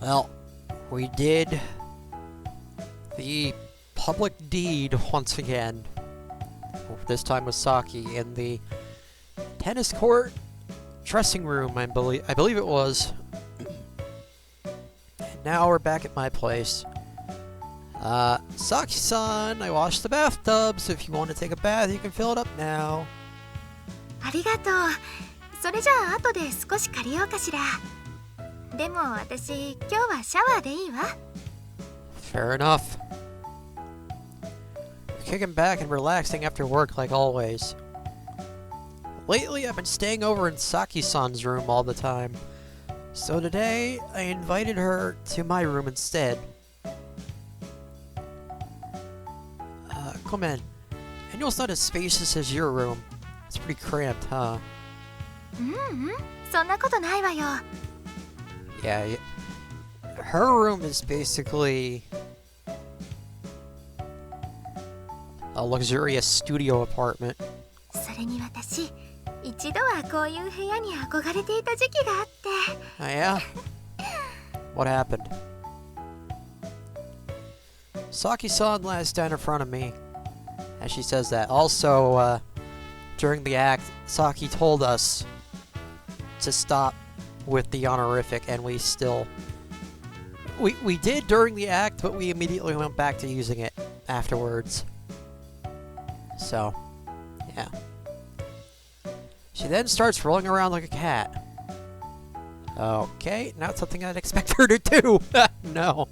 Well, we did the public deed once again. This time with Saki in the tennis court dressing room, I believe it was. And now we're back at my place. Saki-san, I washed the bathtub, so if you want to take a bath, you can fill it up now. ありがとう。それじゃあ後で少し借りようかしら。でも私、今日はシャワーでいいわ。Fair enough. Kicking back and relaxing after work like always. Lately, I've been staying over in Saki-san's room all the time. So today, I invited her to my room instead. Come in. I know it's not as spacious as your room. It's pretty cramped, huh? そんなことないわよ。Yeah, her room is basically a luxurious studio apartment. それに私、一度はこういう部屋に憧れていた時期があって。Oh, yeah? What happened? Saki-san lies down in front of me as she says that. Also, during the act, Saki told us to stop with the honorific, and we still... We did during the act, but we immediately went back to using it afterwards. So, yeah. She then starts rolling around like a cat. Okay, not something I'd expect her to do. No.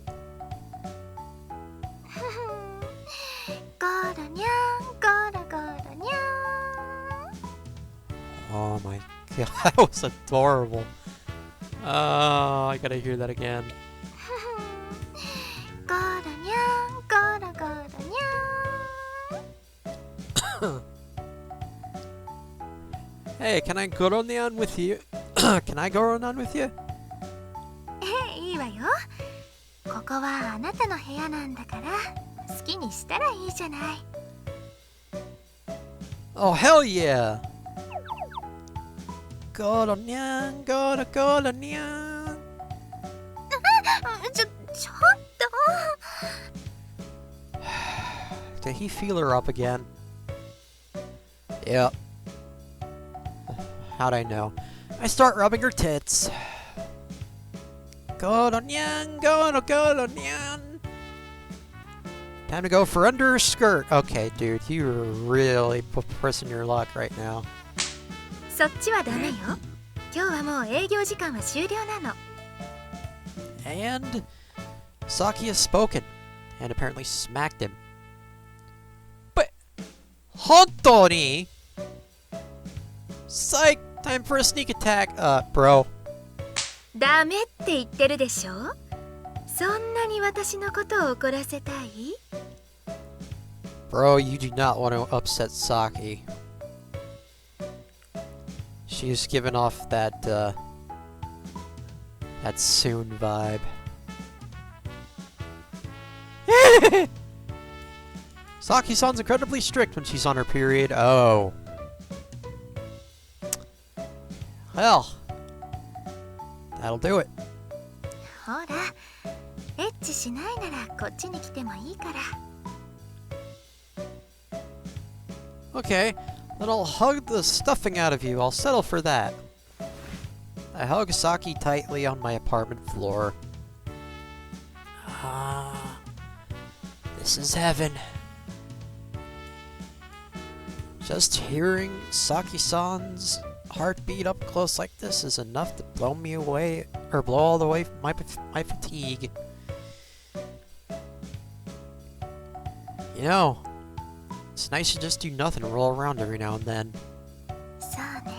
ゴロニャン、ゴロゴロニャン。 Oh my god, that was adorable. Oh, I gotta hear that again. ゴロニャン、ゴロゴロニャン。 Hey, can I go on with you? Can I go on with you? いいわよ。ここはあなたの部屋なんだから好きにしたらいいじゃない。 Oh, hell yeah! Go on, nyan, go on, nyan. ちょっと。 Did he feel her up again? Yep. How'd I know? I start rubbing her tits. Go on, nyan, go on, nyan. Time to go for under her skirt. Okay, dude, you're really pressing your luck right now. そっちはダメよ。今日はもう営業時間は終了なの。 And Saki has spoken and apparently smacked him. But Hontoni? Psych! Time for a sneak attack. Bro. ダメって言ってるでしょ。そんなに私のことを怒らせたい？ Bro, you do not want to upset Saki. She's given off that soon vibe. Saki-san's incredibly strict when she's on her period. Oh. Well, that'll do it. ほら、エッチしないならこっちに来てもいいから。 Okay, then I'll hug the stuffing out of you. I'll settle for that. I hug Saki tightly on my apartment floor. Ah, this is heaven. Just hearing Saki-san's heartbeat up close like this is enough to blow me away, or blow all the way my fatigue. You know, it's nice to just do nothing and roll around every now and then. そうね。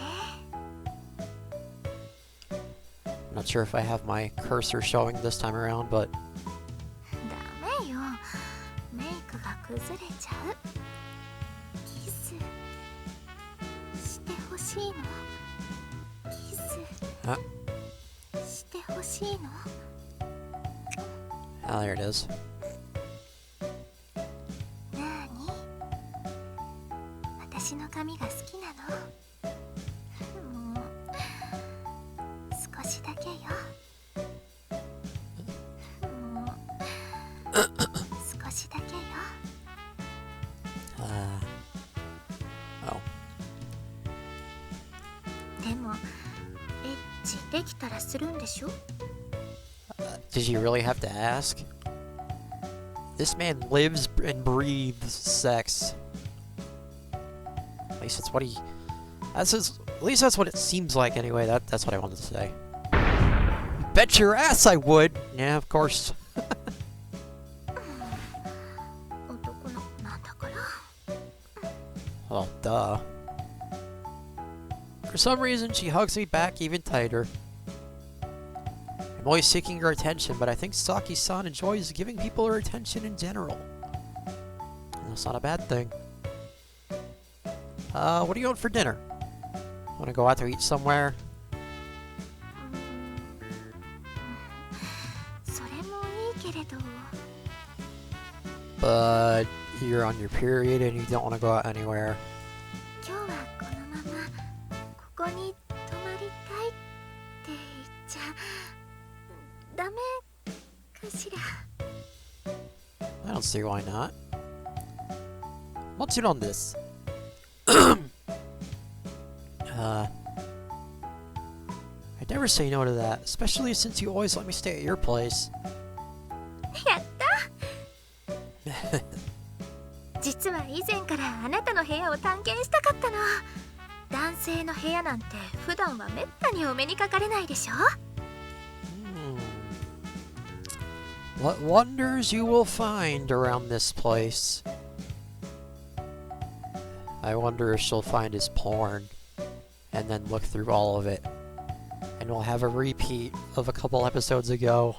I'm not sure if I have my cursor showing this time around, but ダメよ。メイクが崩れちゃう。キスしてほしいの。キスしてほしいの。 ah, there it is. なーに？私の髪が好きなの？もう少しだけよ。エッチできたらするんでしょ？ Did you really have to ask? This man lives and breathes sex. At least that's what he... at least that's what it seems like anyway. That's what I wanted to say. Bet your ass I would! Yeah, of course. 男の子なんだから。 Oh, duh. For some reason, she hugs me back even tighter. I'm always seeking her attention, but I think Saki-san enjoys giving people her attention in general. And that's not a bad thing. What are you going for dinner? Wanna go out to eat somewhere? それもいいけれど。 But you're on your period and you don't want to go out anywhere. 今日はこのままここに泊まりたいって言っちゃダメかしら。 I don't see why not. もちろんです。I'd never say no to that, especially since you always let me stay at your place. やった。実は以前からあなたの部屋を探検したかったの。男性の部屋なんて普段はめったにお目にかかれないでしょ。 What wonders you will find around this place. I wonder if she'll find his porn and then look through all of it. And we'll have a repeat of a couple episodes ago.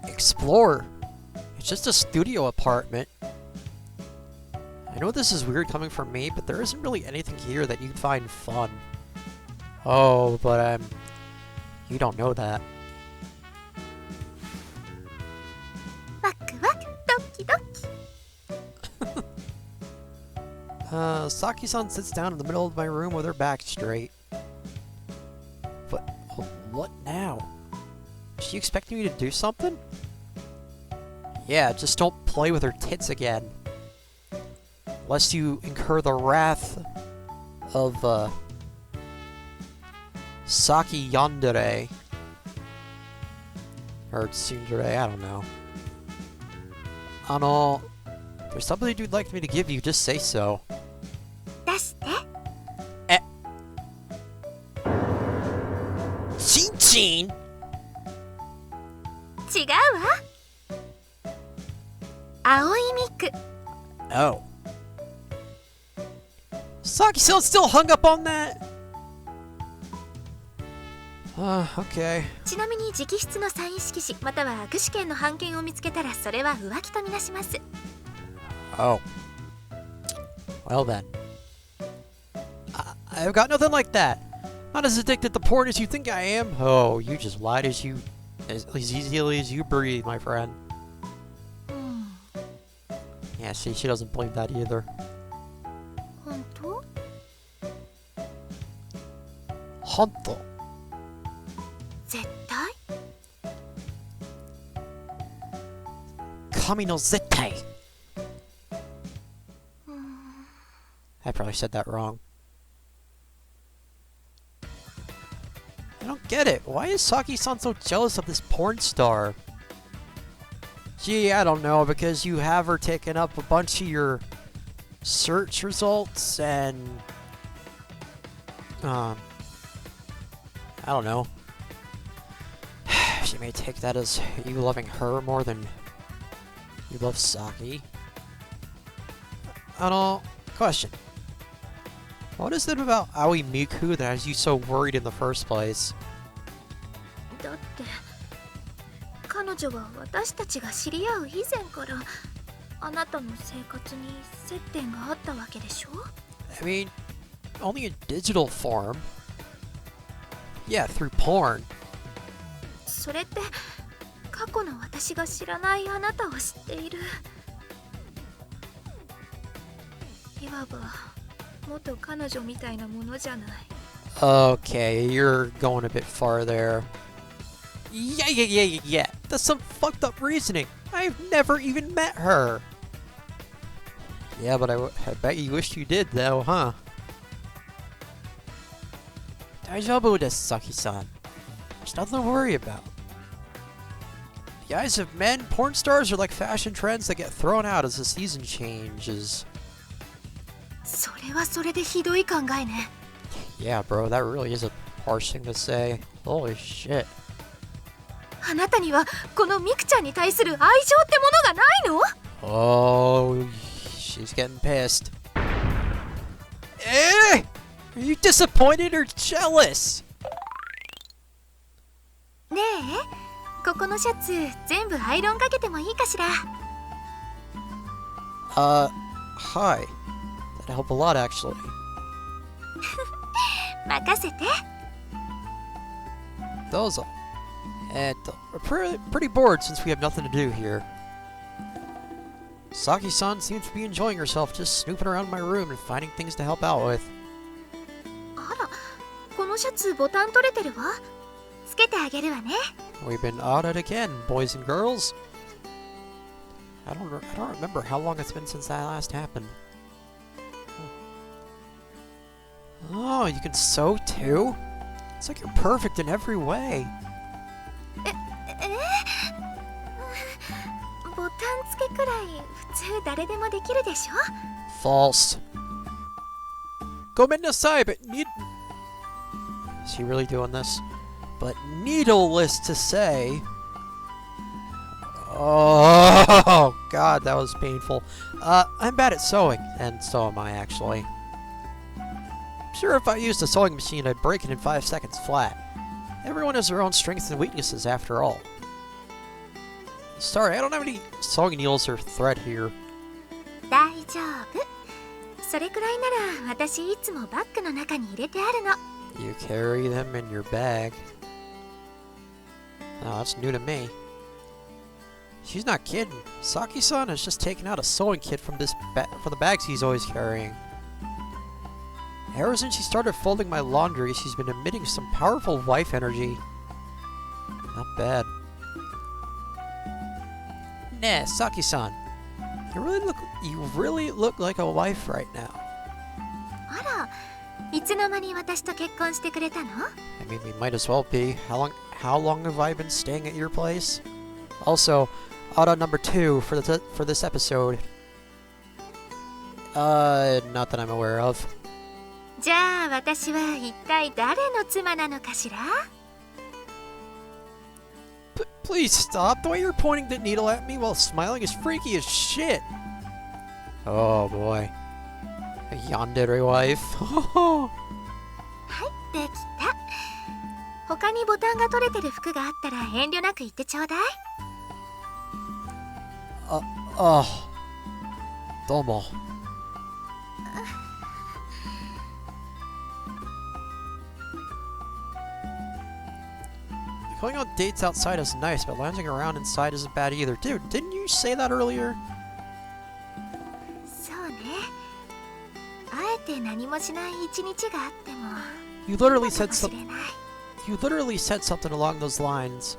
Explore. It's just a studio apartment. I know this is weird coming from me, but there isn't really anything here that you'd find fun. Oh, but you don't know that. ワクワクドキドキ。 Saki-san sits down in the middle of my room with her back straight. But what now? Is she expecting me to do something? Yeah, just don't play with her tits again. Lest you incur the wrath of, Saki Yandere. Or Tsundere, I don't know. If there's something you'd like me to give you, just say so. 出して。チンチン? 違うわ。青いミク。 Oh. Saki-san still hung up on that? Okay. ちなみに直筆のサイン色紙または握手券の半券を見つけたらそれは浮気とみなします。 Oh. Well then. I've got nothing like that. Not as addicted to porn as you think I am. Oh, you just lied as easily as you breathe, my friend. Yeah, see, she doesn't believe that either. 本当？ Honto. 絶対？ Kami no zettai. I probably said that wrong. I don't get it. Why is Saki-san so jealous of this porn star? Gee, I don't know, because you have her taking up a bunch of your search results and... I don't know. She may take that as you loving her more than you love Saki. Question. What is it about Aoi Miku that has you so worried in the first place? だって彼女は私たちが知り合う以前からあなたの生活に接点があったわけでしょ？ I mean, only in digital form. Yeah, through porn. それって過去の私が知らないあなたを知っている。いわば元彼女みたいなものじゃない。 Okay, you're going a bit far there. Yeah. That's some fucked up reasoning. I've never even met her. Yeah, but I bet you wish you did, though, huh? Daijoubu desu, Saki-san. There's nothing to worry about. The eyes of men, porn stars are like fashion trends that get thrown out as the season changes. それはそれでひどい考えね。 Yeah, bro, that really is a harsh thing to say. Holy shit. あなたにはこのミクちゃんに対する愛情ってものがないの？ Oh, she's getting pissed. Eh? Are you disappointed or jealous? ねえ、ここのシャツ全部アイロンかけてもいいかしら？ Hi. That'd help a lot, actually. 任せて。 Dozo. We're pretty bored since we have nothing to do here. Saki-san seems to be enjoying herself just snooping around my room and finding things to help out with. あら、このシャツボタン取れてるわ。つけてあげるわね。 We've been at it again, boys and girls. I don't remember how long it's been since that last happened. Oh, you can sew too? It's like you're perfect in every way. ボタン付けくらい普通誰でもできるでしょ？ False. Gomennasai, but Is he really doing this? But needless to say... Oh, God, that was painful. I'm bad at sewing, and so am I, actually. I'm sure if I used a sewing machine, I'd break it in 5 seconds flat. Everyone has their own strengths and weaknesses, after all. Sorry, I don't have any sewing needles or thread here. 大丈夫。それくらいなら私いつもバッグの中に入れてあるの。 You carry them in your bag. Oh, that's new to me. She's not kidding. Saki-san has just taken out a sewing kit from the bags he's always carrying. Ever since she started folding my laundry, she's been emitting some powerful wife energy. Not bad. Nah, Saki-san. You really look like a wife right now. あら、いつの間に私と結婚してくれたの？ I mean, we might as well be. How long have I been staying at your place? Also, auto number 2 for this episode. Not that I'm aware of. じゃあ私は一体誰の妻なのかしら？ Please stop. The way you're pointing the needle at me while smiling is freaky as shit. Oh boy. A yandere wife. はい、できた。他にボタンが取れてる服があったら遠慮なく言ってちょうだい。どうも。Going on dates outside is nice, but lounging around inside isn't bad either. Dude, didn't you say that earlier? そうね。あえて何もしない一日があっても You literally said かもしれない。 You literally said something along those lines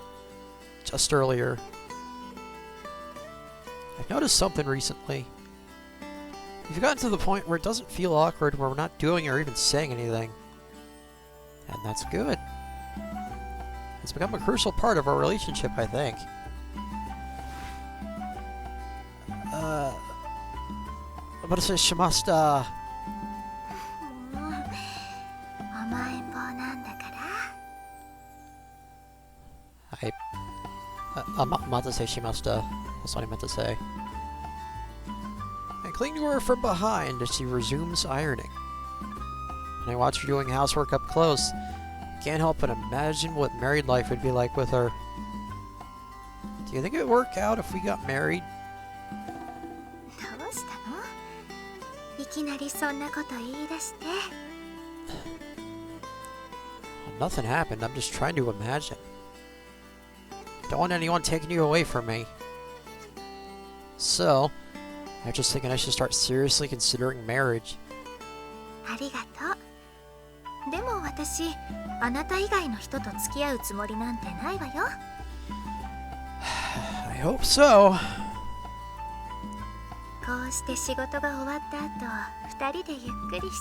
just earlier. I've noticed something recently. We've gotten to the point where it doesn't feel awkward when we're not doing or even saying anything. And that's good. It's become a crucial part of our relationship, I think. What is this, Shimasta? もう甘えん坊なんだから。Meant to say Shimasta. That's what I meant to say. I cling to her from behind as she resumes ironing. And I watch her doing housework up close. Can't help but imagine what married life would be like with her. Do you think it would work out if we got married? どうしたの？いきなりそんなこと言い出して。Well, nothing happened. I'm just trying to imagine. Don't want anyone taking you away from me. So, I'm just thinking I should start seriously considering marriage. ありがとう。でも私、あなた以外の人と付き合うつもりなんてないわよ。I hope so. こうして仕事が終わった後、二人でゆっくりし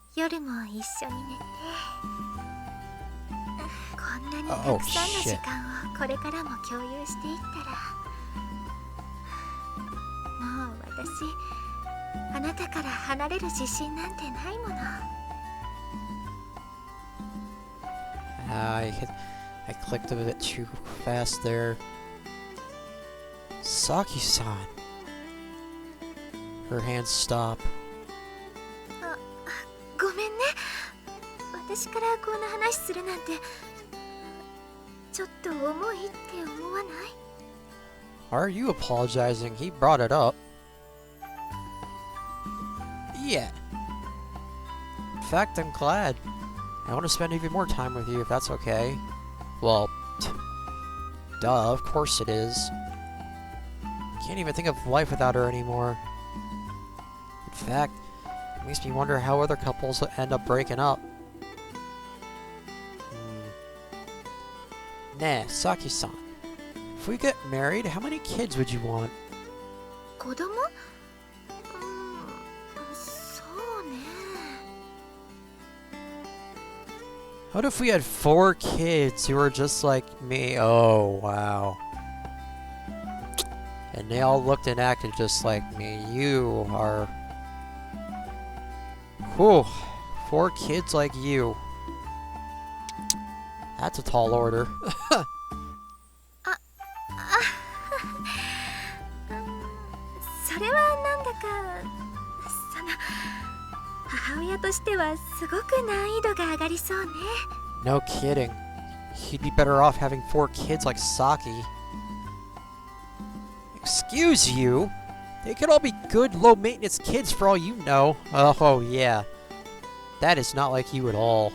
て。夜も一緒に寝て、こんなにたくさんの時間をこれからも共有していったら、もう私あなたから離れる自信なんてないもの。I clicked a bit too fast there. Saki-san. Her hands stop. ごめんね。私からこんな話するなんてちょっと重いって思わない？ Why are you apologizing? He brought it up. Yeah. In fact, I'm glad. I want to spend even more time with you if that's okay. Well, duh, of course it is. Can't even think of life without her anymore. In fact, it makes me wonder how other couples end up breaking up. Nah, Saki-san. If we get married, how many kids would you want? 子供？そうね。What if we had 4 kids who were just like me? Oh, wow. And they all looked and acted just like me. You are... Whew. 4 kids like you. That's a tall order. それはなんだか母親としてはすごく難易度が上がりそうね。 No kidding. He'd be better off having 4 kids like Saki. Excuse you? They could all be good, low-maintenance kids for all you know. Oh, yeah. That is not like you at all.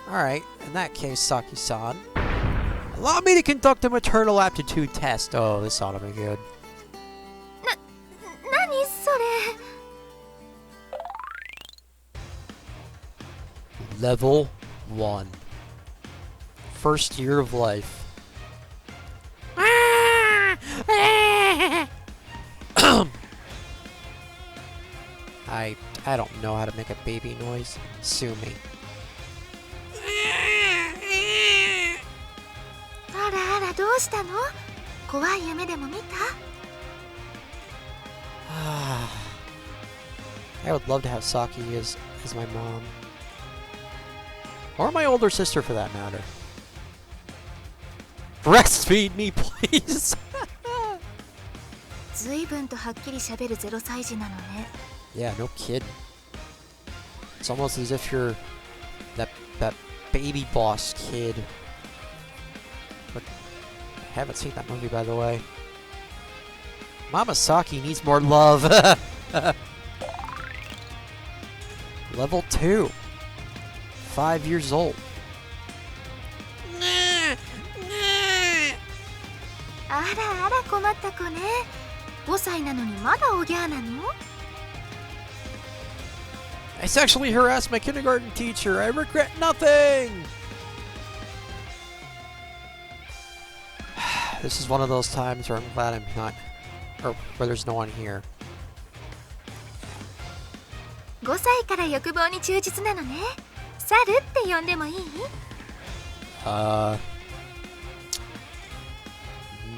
Alright, in that case, Saki-san, allow me to conduct a maternal aptitude test. Oh, this ought to be good. 何それ。 Level 1. First year of life. I don't know how to make a baby noise. Sue me. あらあら、どうしたの？怖い夢でも見た？ I would love to have Saki as my mom. Or my older sister for that matter. Breastfeed me, please! 随分とはっきり喋る0歳児なのね。 Yeah, no kidding. It's almost as if you're that baby boss kid. But I haven't seen that movie, by the way. Mama Saki needs more love. Level 2. 5 years old. あらあら、困った子ね。5歳なのにまだおぎゃーなの？ I sexually harassed my kindergarten teacher. I regret nothing. This is one of those times where I'm glad I'm not, or where there's no one here. 5歳から欲望に忠実なのね。猿って呼んでもいい？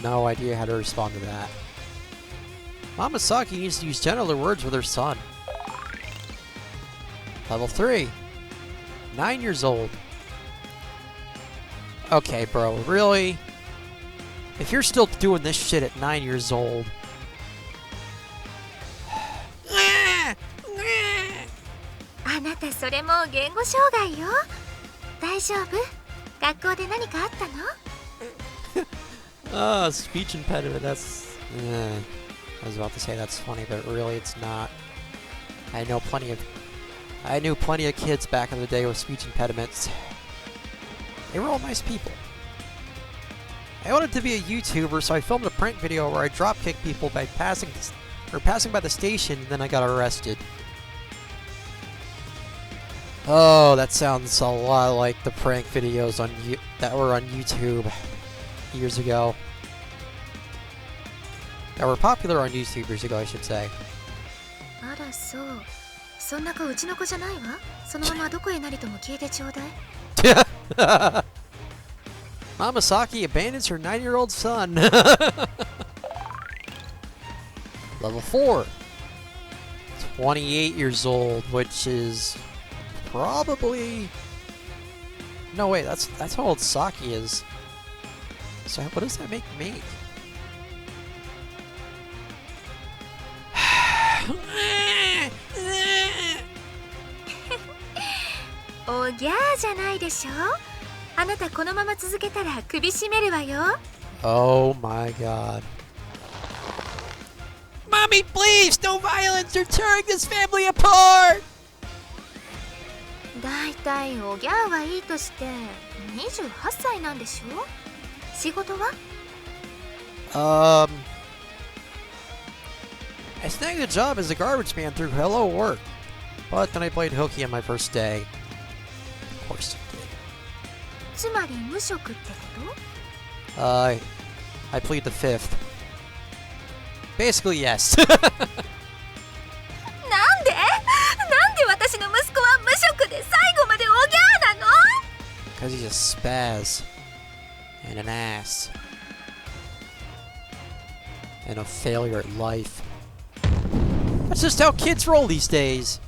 No idea how to respond to that. Mama Saki needs to use gentler words with her son. Level 3. 9 years old. Okay, bro, really? If you're still doing this shit at 9 years old... あなたそれもう言語障害よ。大丈夫？学校で何かあったの？ speech impediment, that's... I was about to say that's funny, but really it's not. I knew plenty of kids back in the day with speech impediments. They were all nice people. I wanted to be a YouTuber, so I filmed a prank video where I dropkicked people by passing by the station, and then I got arrested. Oh, that sounds a lot like the prank videos that were on YouTube years ago. That were popular on YouTube years ago, I should say. あらそう。そんな子うちの子じゃないわ。そのままどこへなりとも消えてちょうだい。Mama Saki abandons her 9-year-old son. Level 4. 28 years old, which is probably... No, wait, that's how old Saki is. So what does that make me?おぎゃーじゃないでしょ。あなたこのまま続けたら首絞めるわよ。Oh my god. Mommy, please! No violence! You're tearing this family apart! だいたいおぎゃーはいいとして28歳なんでしょ。仕事は？ I snagged a job as a garbage man through Hello Work. But then I played hooky on my first day. Of course you did. つまり無職ってこと？ I plead the fifth. Basically, yes. なんで私の息子は無職で最後までおぎゃーなの？ Because he's a spaz. And an ass. And a failure at life. That's just how kids roll these days.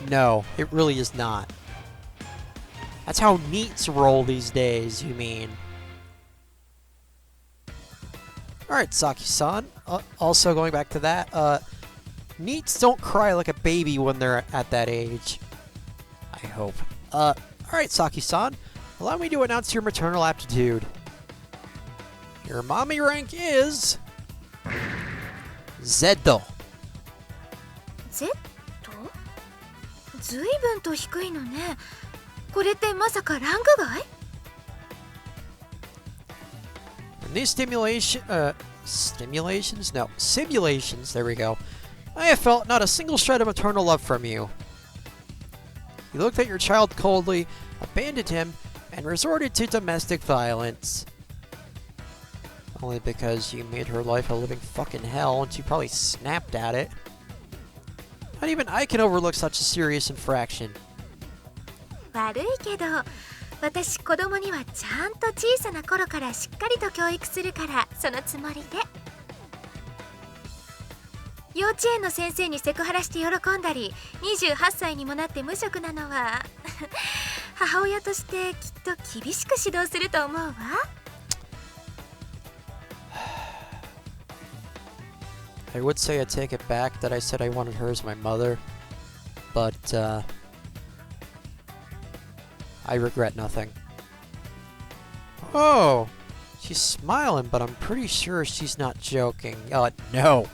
No, it really is not. That's how NEETs roll these days, you mean. Alright, Saki-san. Also going back to that, NEETs don't cry like a baby when they're at that age. I hope. Alright, Saki-san. Allow me to announce your maternal aptitude. Your mommy rank is... Zeddo. Z？ずいぶんと低いのね。これってまさかランク外？ In these simulations, there we go. I have felt not a single shred of maternal love from you. You looked at your child coldly, abandoned him, and resorted to domestic violence. Only because you made her life a living fucking hell and she probably snapped at it. Not even I can overlook such a serious infraction. 悪いけど、私子供にはちゃんと小さな頃からしっかりと教育するからそのつもりで。幼稚園の先生にセクハラして喜んだり、28歳にもなって無職なのは母親としてきっと厳しく指導すると思うわ。I would say I take it back that I said I wanted her as my mother, but I regret nothing. Oh, she's smiling, but I'm pretty sure she's not joking. No.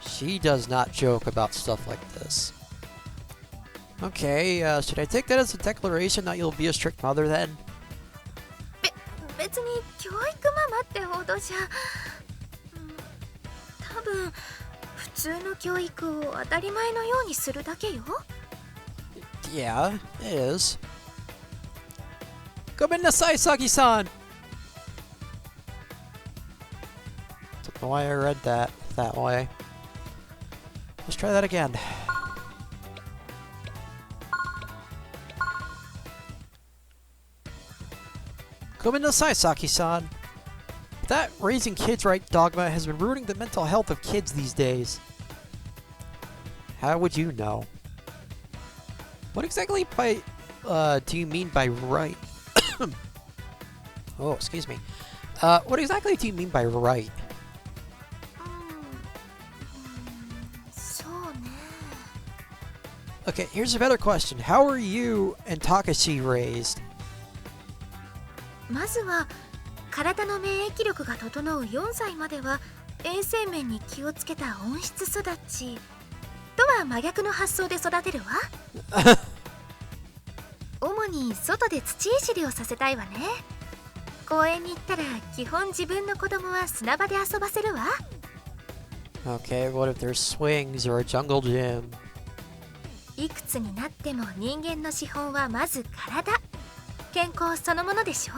She does not joke about stuff like this. Okay, should I take that as a declaration that you'll be a strict mother then? 別に教育ママってほどじゃ、多分普通の教育を当たり前のようにするだけよ。Yeah, it is. Come in the Saki-san! Don't know why I read that way. Let's try that again. Come in the Saki-san. That raising kids right dogma has been ruining the mental health of kids these days. How would you know? What exactly do you mean by right? Oh, excuse me. What exactly do you mean by right? そうね。 Okay, here's a better question. How were you and Takashi raised? まずは体の免疫力が整う4歳までは衛生面に気をつけた温室育ちとは真逆の発想で育てるわ。主に外で土いじりをさせたいわね。公園に行ったら基本自分の子供は砂場で遊ばせるわ。 Okay, what if there's swings or a jungle gym? いくつになっても人間の資本はまず体。健康そのものでしょ。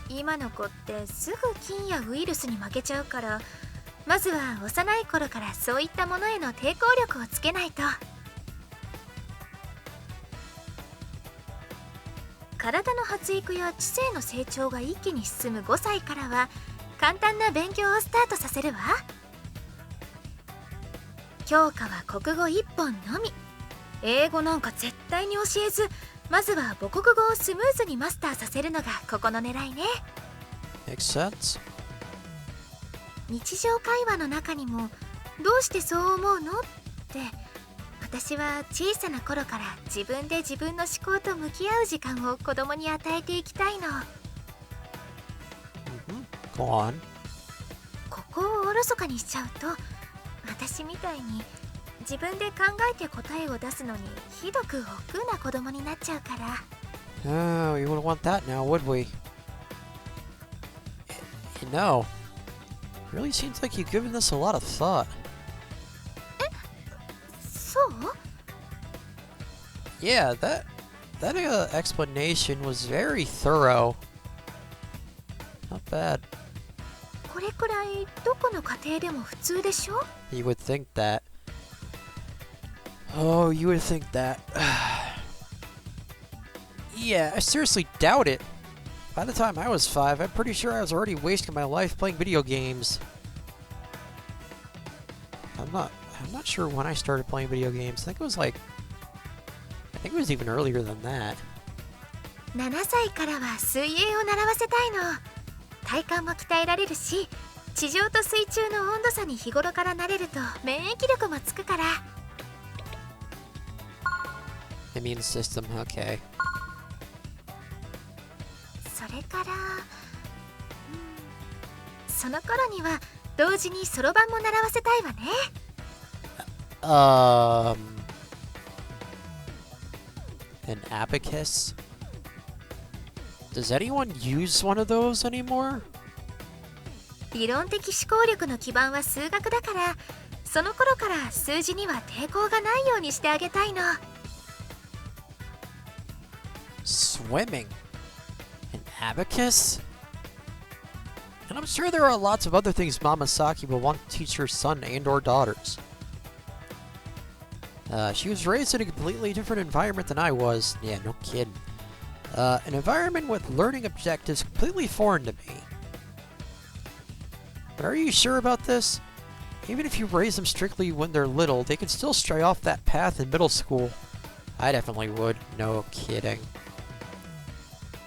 今の子ってすぐ菌やウイルスに負けちゃうからまずは幼い頃からそういったものへの抵抗力をつけないと。体の発育や知性の成長が一気に進む5歳からは簡単な勉強をスタートさせるわ。教科は国語1本のみ。英語なんか絶対に教えず、まずは母国語をスムーズにマスターさせるのがここの狙いね。 Makes sense. 日常会話の中にもどうしてそう思うのって私は小さな頃から自分で自分の思考と向き合う時間を子供に与えていきたいの。 Go on. ここをおろそかにしちゃうと私みたいに自分で考えて答えを出すのにひどく億劫な子供になっちゃうから。 Oh, we wouldn't want that now, would we? You know, it really seems like you've given this a lot of thought. そう？ Yeah, that explanation was very thorough. Not bad. これくらいどこの家庭でも普通でしょ？ You would think that. Oh, you would think that. Yeah, I seriously doubt it. By the time I was 5, I'm pretty sure I was already wasting my life playing video games. I'm not sure when I started playing video games. I think it was even earlier than that. 7歳からは水泳を習わせたいの。体幹も鍛えられるし、地上と水中の温度差に日頃から慣れると免疫力もつくから。 Immune system, okay. それから、その頃には同時にそろばんも習わせたいわね。An abacus? Does anyone use one of those anymore? 理論的思考力の基盤は数学だから、その頃から数字には抵抗がないようにしてあげたいの。 Swimming? An abacus? And I'm sure there are lots of other things Mama Saki will want to teach her son and or daughters. She was raised in a completely different environment than I was. Yeah, no kidding. An environment with learning objectives completely foreign to me. But are you sure about this? Even if you raise them strictly when they're little, they can still stray off that path in middle school. I definitely would. No kidding.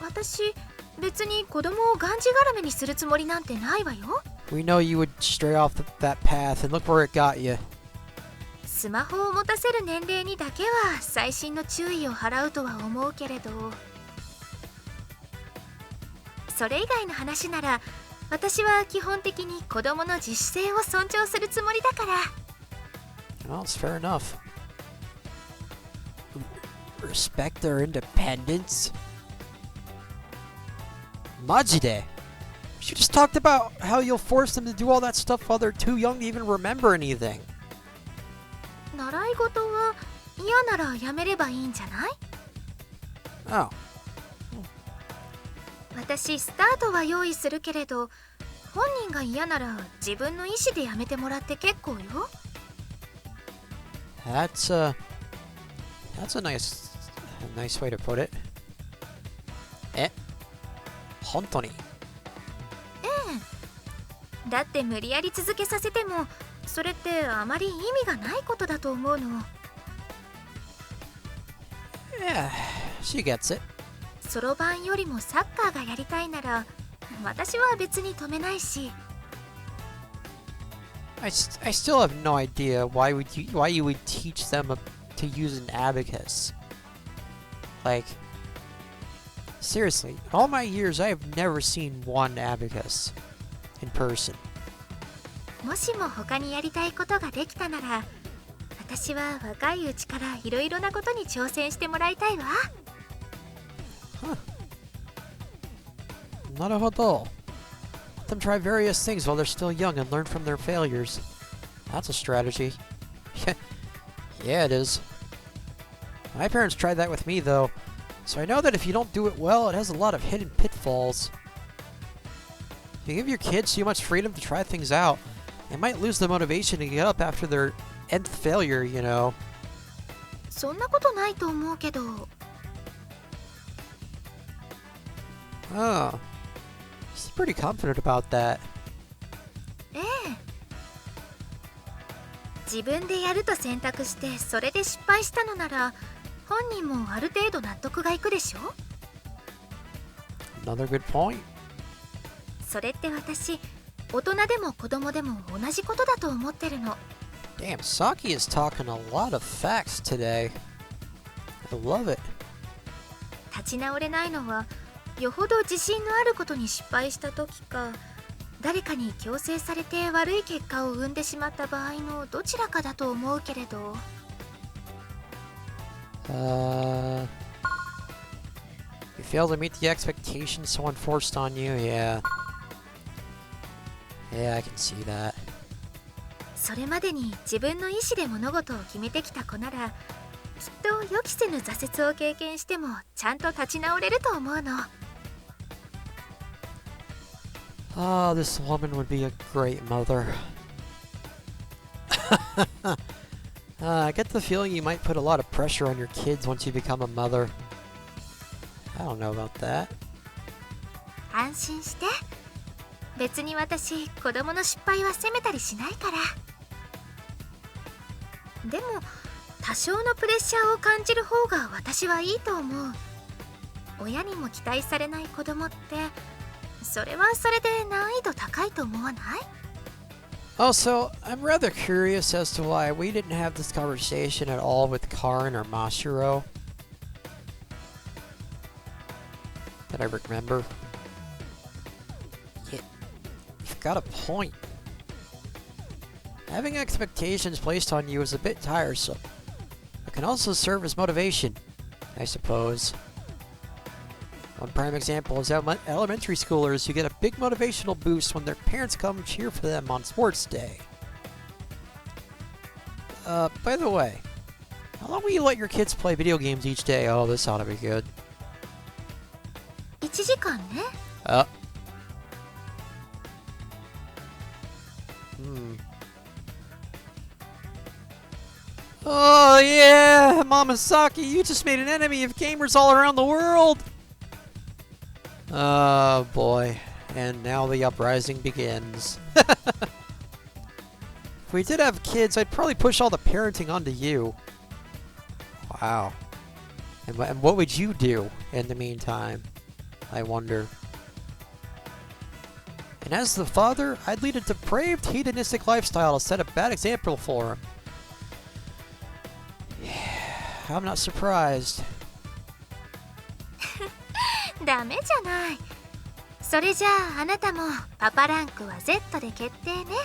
私、別に子供をがんじがらめにするつもりなんてないわよ。 We know you would stray off that path, and look where it got you. スマホを持たせる年齢にだけは細心の注意を払うとは思うけれど、それ以外の話なら私は基本的に子供の自主性を尊重するつもりだから。 Well, it's fair enough. Respect their independence? マジで? You just talked about how you'll force them to do all that stuff while they're too young to even remember anything. 習い事は嫌ならやめればいいんじゃない？ Oh. 私スタートは用意するけれど、本人が嫌なら自分の意思でやめてもらって結構よ。 That's a nice way to put it. 本当に？だって無理やり続けさせてもそれってあまり意味がないことだと思うの。 Yeah, she gets it. そろばんよりもサッカーがやりたいなら私は別に止めないし。 I still have no idea why you would teach them to use an abacus. Like, seriously, in all my years I have never seen one abacus in person. もしも他にやりたいことができたなら私は若いうちからいろいろなことに挑戦してもらいたいわ。 Huh. なるほど. Let them try various things while they're still young and learn from their failures. That's a strategy. Yeah, it is. My parents tried that with me, though, so I know that if you don't do it well, it has a lot of hidden pitfalls. If you give your kids too much freedom to try things out, They might lose the motivation to get up after their nth failure, you know. そんなことないと思うけど。 Oh. She's pretty confident about that. ええ。自分でやると選択してそれで失敗したのなら本人もある程度納得がいくでしょ。 Another good point. それって私、大人でも子供でも同じことだと思ってるの。 Damn, Saki is talking a lot of facts today. I love it. 立ち直れないのはよほど自信のあることに失敗した時か、誰かに強制されて悪い結果を生んでしまった場合のどちらかだと思うけれど。 You fail to meet the expectations someone forced on you, yeah. Yeah, I can see that. それまでに自分の意思で物事を決めてきた子なら、きっと予期せぬ挫折を経験してもちゃんと立ち直れると思うの。 Oh, this woman would be a great mother. I get the feeling you might put a lot of pressure on your kids once you become a mother. I don't know about that. 安心して。別に私、子供の失敗は責めたりしないから。でも、多少のプレッシャーを感じる方が私はいいと思う。親にも期待されない子供って、それはそれで難易度高いと思わない？ Also, I'm rather curious as to why we didn't have this conversation at all with Karin or Masahiro. That I remember. Yeah, you've got a point. Having expectations placed on you is a bit tiresome. It can also serve as motivation, I suppose. One prime example is elementary schoolers who get a big motivational boost when their parents come cheer for them on sports day. By the way, how long will you let your kids play video games each day? Oh, this ought to be good. 1時間ね。Oh yeah, Mama Saki, you just made an enemy of gamers all around the world! Oh boy, and now the uprising begins. If we did have kids, I'd probably push all the parenting onto you. Wow. And what would you do in the meantime? I wonder. And as the father, I'd lead a depraved, hedonistic lifestyle to set a bad example for him. Yeah, I'm not surprised. ダメじゃない。それじゃああなたもパパランクは Z で決定ね。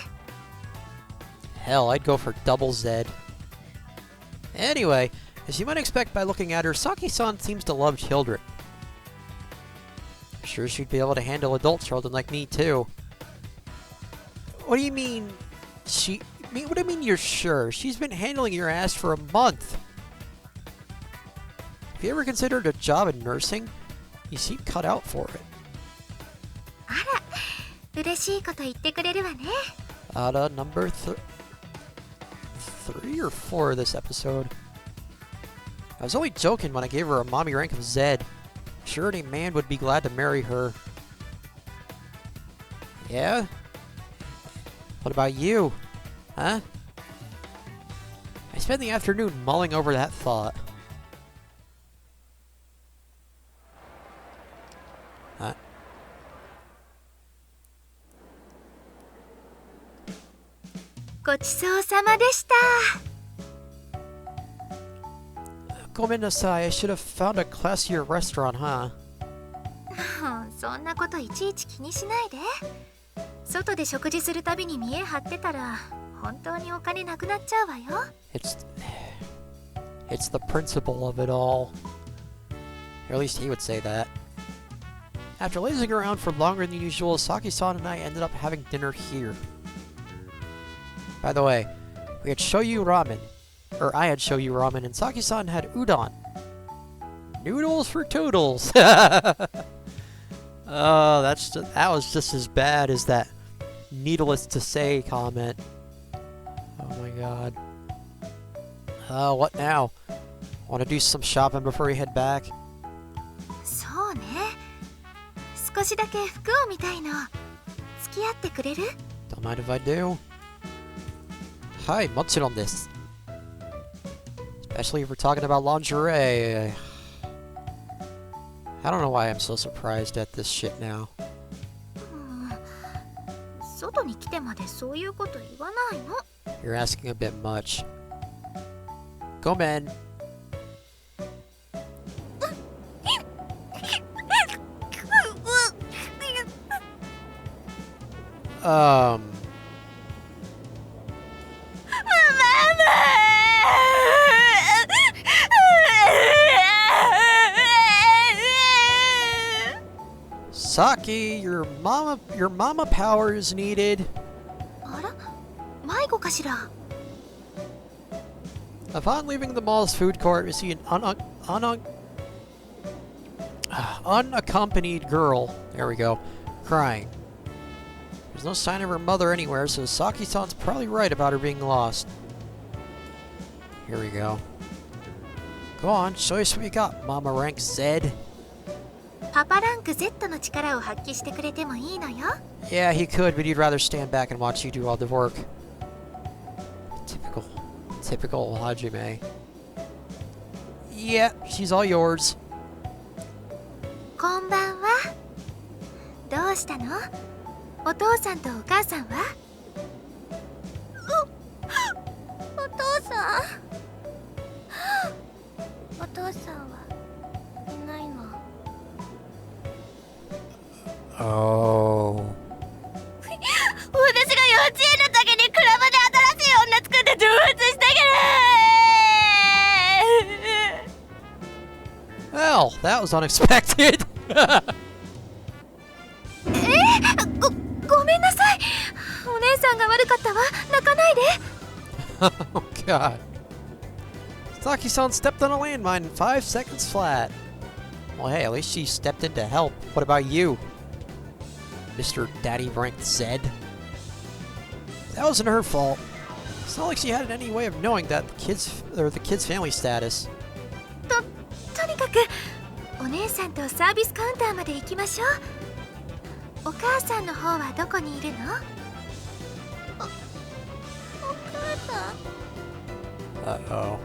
Hell, I'd go for double Z. Anyway, as you might expect by looking at her, Saki-san seems to love children. I'm sure she'd be able to handle adult children like me too. What do you mean, what do you mean you're sure? She's been handling your ass for a month. Have you ever considered a job in nursing? You seem cut out for it. あら、嬉しいこと言ってくれるわね。Number 3 or 4 this episode. I was only joking when I gave her a mommy rank of Z. Sure, any man would be glad to marry her. Yeah? What about you? Huh? I spent the afternoon mulling over that thought. Huh? Gomennasai, I should have found a classier restaurant, huh? そんなこといちいち気にしないで。外で食事するたびに見え張ってたら本当にお金なくなっちゃうわよ。It's the principle of it all. Or at least he would say that. After lazing around for longer than usual, Saki-san and I ended up having dinner here. By the way, we had shoyu ramen. Or I had shoyu ramen and Saki-san had udon. Noodles for toodles! Oh, that was just as bad as that needless to say comment. Oh my god. What now? Want to do some shopping before we head back? そうね。少しだけ服を見たいの。付き合ってくれる？ Don't mind if I do. はい、もちろんです。Especially if we're talking about lingerie. I don't know why I'm so surprised at this shit now. 外に来てまでそういうこと言わないの。 You're asking a bit much. Go, men. Saki, your mama power is needed. あら、迷子かしら。 Upon leaving the mall's food court, we see an unaccompanied girl. There we go, crying. There's no sign of her mother anywhere, so Saki-san's probably right about her being lost. Here we go. Go on, show us what you got, Mama Rank Z. パパランク Z の力を発揮してくれてもいいのよ。 Yeah, he could, but he'd rather stand back and watch you do all the work. Typical Hajime. Yeah, she's all yours. こんばんは。どうしたの？お父さんとお母さんは？お父さん。お父さんはいないの。 Oh. 私が幼稚園の時にクラブで新しい女作って挑発したから。 Well, that was unexpected. ごめんなさい。お姉さんが悪かったわ。泣かないで。 Oh god. Saki-san stepped on a landmine in 5 seconds flat. Well, hey, at least she stepped in to help. What about you, Mr. Daddy Rank Z? That wasn't her fault. It's not like she had any way of knowing that the kid's family status. とにかくお姉さんとサービスカウンターまで行きましょう。お母さんの方はどこにいるの？お母さん。 Uh-oh. お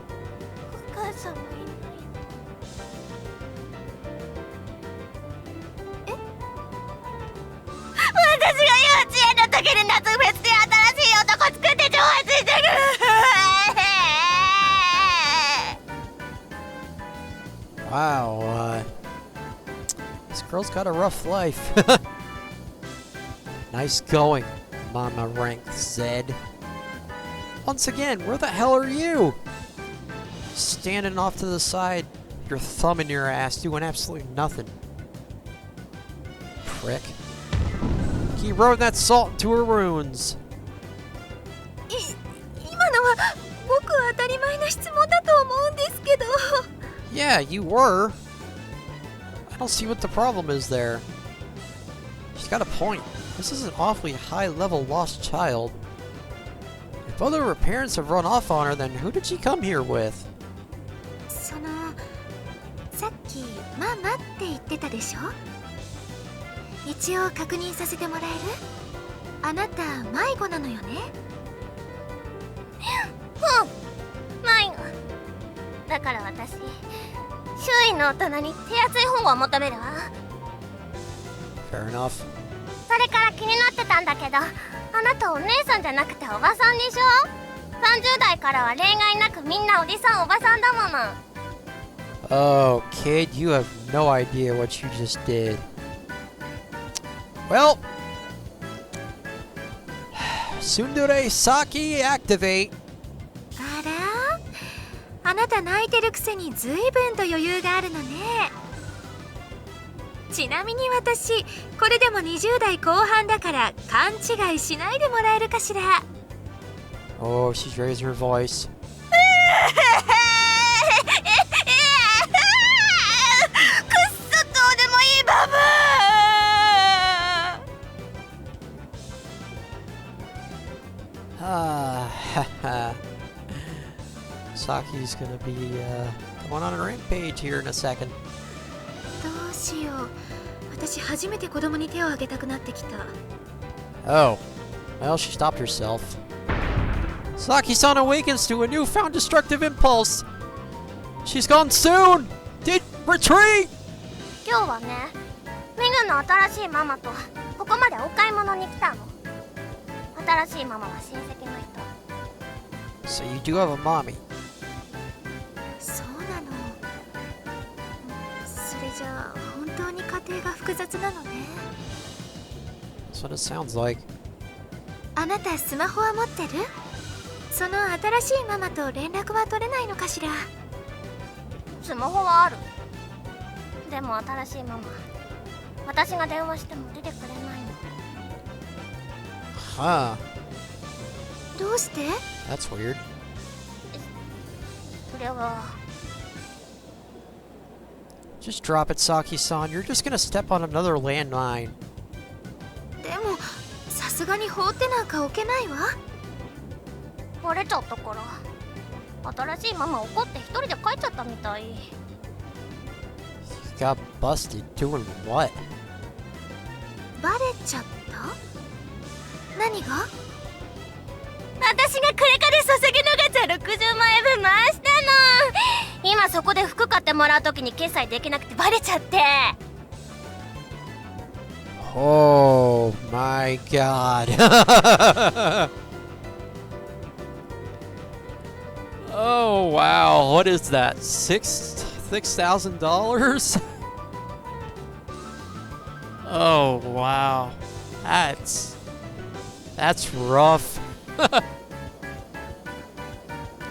母さんもいない。え？私が幼稚園の時に夏フェスで新しい男作って挑発してくる。 Wow, this girl's got a rough life. Nice going, Mama Rank Z. Once again, where the hell are you? Standing off to the side, your thumb in your ass, doing absolutely nothing. Prick. Keep rolling that salt into her wounds. 今のは僕は当たり前の質問だと思うんですけど。 Yeah, you were. I don't see what the problem is there. She's got a point. This is an awfully high-level lost child. If both of her parents have run off on her, then who did she come here with? そのさっきママって言ってたでしょ。一応確認させてもらえる？あなた迷子なのよね？迷子。だから私、周囲の大人に手厚い方を求めるわ。 Fair enough. それから気になってたんだけど、あなたお姉さんじゃなくておばさんでしょ？ 30代からは例外なくみんなおじさんおばさんだもの。 Oh, kid, you have no idea what you just did. Well, Tsundere Saki activate. あら、あなた泣いてるくせにずいぶんと余裕があるのね。ちなみに私、これでも20代後半だから勘違いしないでもらえるかしら。 Oh, she's raised her voice. くっそどうでもいいババア。Saki's gonna be going on a rampage here in a second. どうしよう。私初めて子供に手を挙げたくなってきた。Oh, well, she stopped herself. Saki-san awakens to a newfound destructive impulse. She's gone soon. Did retreat. 今日はね、メグの新しいママとここまでお買い物に来たの。新しいママは親戚の人。 So you do have a mommy. そうなの。それじゃあ本当に家庭が複雑なのね。That's what it sounds like. あなたスマホは持ってる？その新しいママと連絡は取れないのかしら？スマホはある。でも新しいママ、私が電話しても出てくれないの。Huh. どうして？ That's weird. それは Just drop it, Saki-san. You're just gonna step on another landmine. でもさすがに放ってなんか置けないわ。バレちゃったから。新しいママ怒って一人で帰っちゃったみたい。 You got busted doing what? バレちゃった？何が？私がクレカで注ぎのガチャ60万円分回したの。今そこで服買ってもらう時に決済できなくてバレちゃって。 Oh my god. Oh wow, what is that? $6,000? Oh wow. That's rough.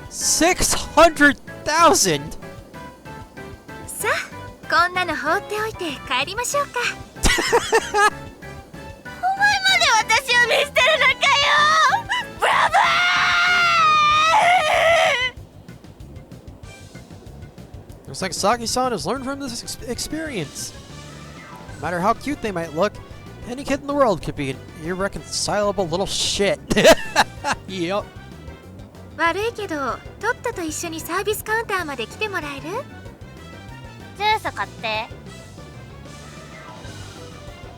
600,000? さあこんなの放っておいて帰りましょうか。お前まで私を見捨てるのかよ。ブラボー。 Looks like Saki-san has learned from this experience. No matter how cute they might look, any kid in the world could be an irreconcilable little shit. Yep. 悪いけどトッタと一緒にサービスカウンターまで来てもらえる？ジュース買って。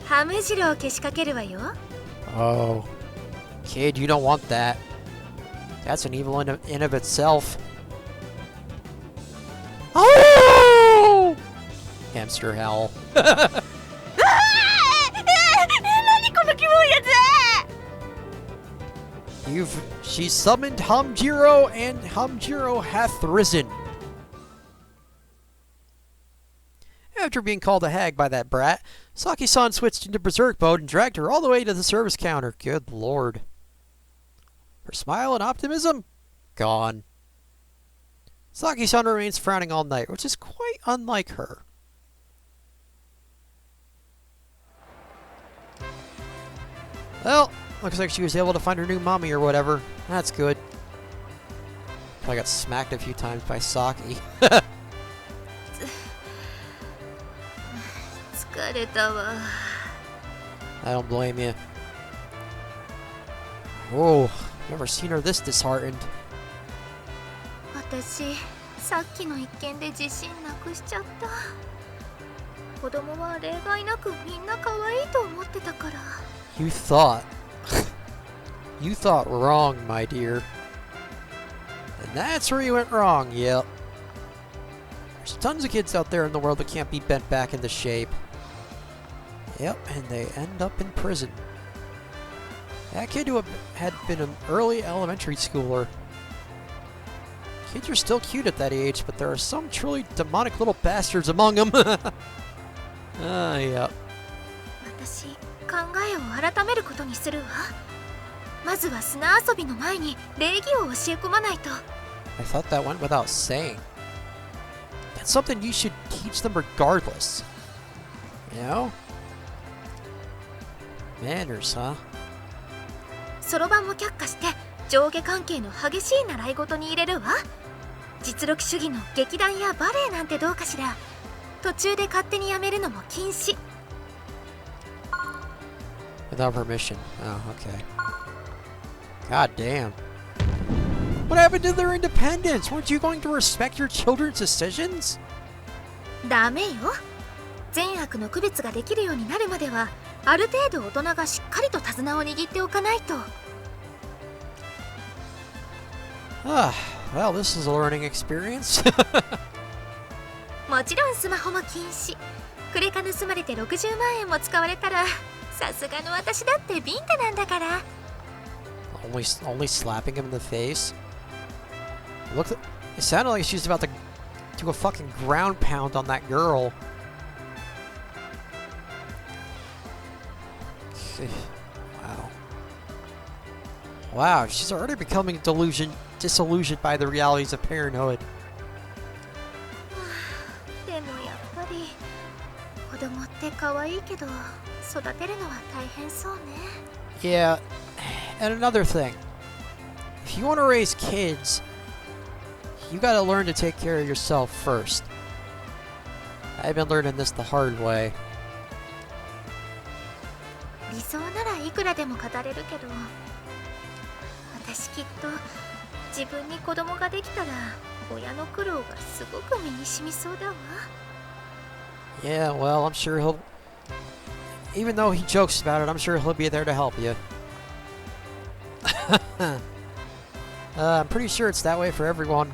ハム汁をけしかけるわよ。 Oh. Kid, you don't want that. That's an evil in of itself. Oh! Hamster howl. 何このキモいやつ。 She summoned Hamjiro, and Hamjiro hath risen. After being called a hag by that brat, Saki-san switched into berserk mode and dragged her all the way to the service counter. Good lord. Her smile and optimism? Gone. Saki-san remains frowning all night, which is quite unlike her. Well, looks like she was able to find her new mommy or whatever. That's good. I got smacked a few times by Saki. 疲れたわ。 I don't blame you. Whoa, never seen her this disheartened. 私さっきの一件で自信なくしちゃった。子供は例外なくみんな可愛いと思ってたから。 You thought. You thought wrong, my dear. And that's where you went wrong, yep. There's tons of kids out there in the world that can't be bent back into shape. Yep, and they end up in prison. That kid who had been an early elementary schooler. Kids are still cute at that age, but there are some truly demonic little bastards among them. Yep. 私考えを改めることにするわ。まずは砂遊びの前に礼儀を教え込まないと。 I thought that went without saying. That's something you should teach them regardless. You know? Manners, huh? そろばんも却下して上下関係の激しい習い事に入れるわ。実力主義の劇団やバレエなんてどうかしら。途中で勝手にやめるのも禁止。 Without permission. Oh, okay. God damn. What happened to their independence? Weren't you going to respect your children's decisions? ダメよ。善悪の区別ができるようになるまではある程度大人がしっかりと手綱を握っておかないと。Ah, well, this is a learning experience. もちろんスマホも禁止。クレカ盗まれて60万円も使われたらさすがの私だってビンタなんだから。Only slapping him in the face. Look, it sounded like she was about to do a fucking ground pound on that girl. Wow. Wow, she's already becoming disillusioned by the realities of parenthood. でもやっぱり子供って可愛いけど育てるのは大変そうね。 Yeah, and another thing. If you want to raise kids, you gotta learn to take care of yourself first. I've been learning this the hard way. 理想ならいくらでも語れるけど、私きっと自分に子供ができたら親の苦労がすごく身に染みそうだわ。 Yeah, well, I'm sure he'll... Even though he jokes about it, I'm sure he'll be there to help you. I'm pretty sure it's that way for everyone.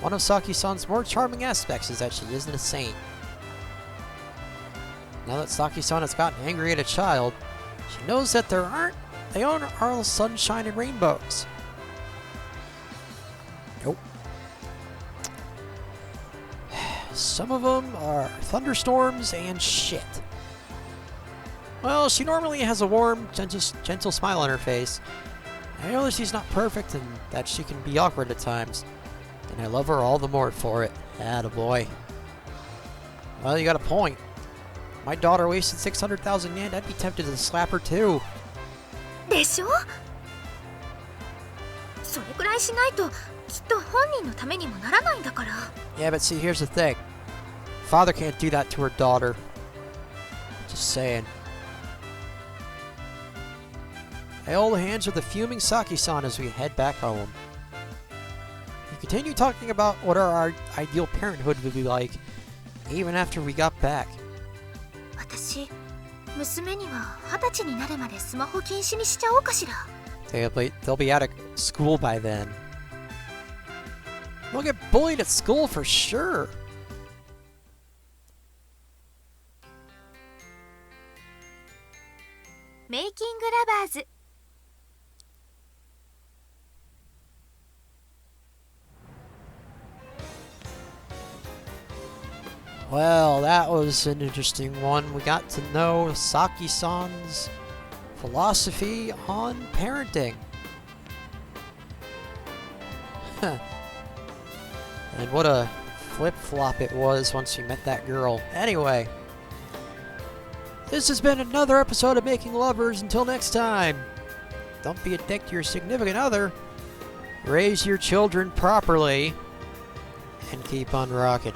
One of Saki-san's more charming aspects is that she isn't a saint. Now that Saki-san has gotten angry at a child, she knows that they aren't all sunshine and rainbows. Nope. Some of them are thunderstorms and shit. Well, she normally has a warm, gentle smile on her face. I know that she's not perfect and that she can be awkward at times. And I love her all the more for it. Attaboy. Well, you got a point. If my daughter wasted 600,000 yen, I'd be tempted to slap her too. でしょ？それくらいしないときっと本人のためにもならないんだから。 Yeah, but see, here's the thing. Father can't do that to her daughter. Just saying. I hold hands with the fuming Saki-san as we head back home. We continue talking about what our ideal parenthood would be like, even after we got back. 私、娘には20歳になるまでスマホ禁止にしちゃおうかしら。 They'll be out of school by then. They'll get bullied at school for sure. Making Lovers. Well, that was an interesting one. We got to know Saki-san's philosophy on parenting. And what a flip-flop it was once we met that girl. Anyway, this has been another episode of Making Lovers. Until next time, don't be a dick to your significant other. Raise your children properly and keep on rocking.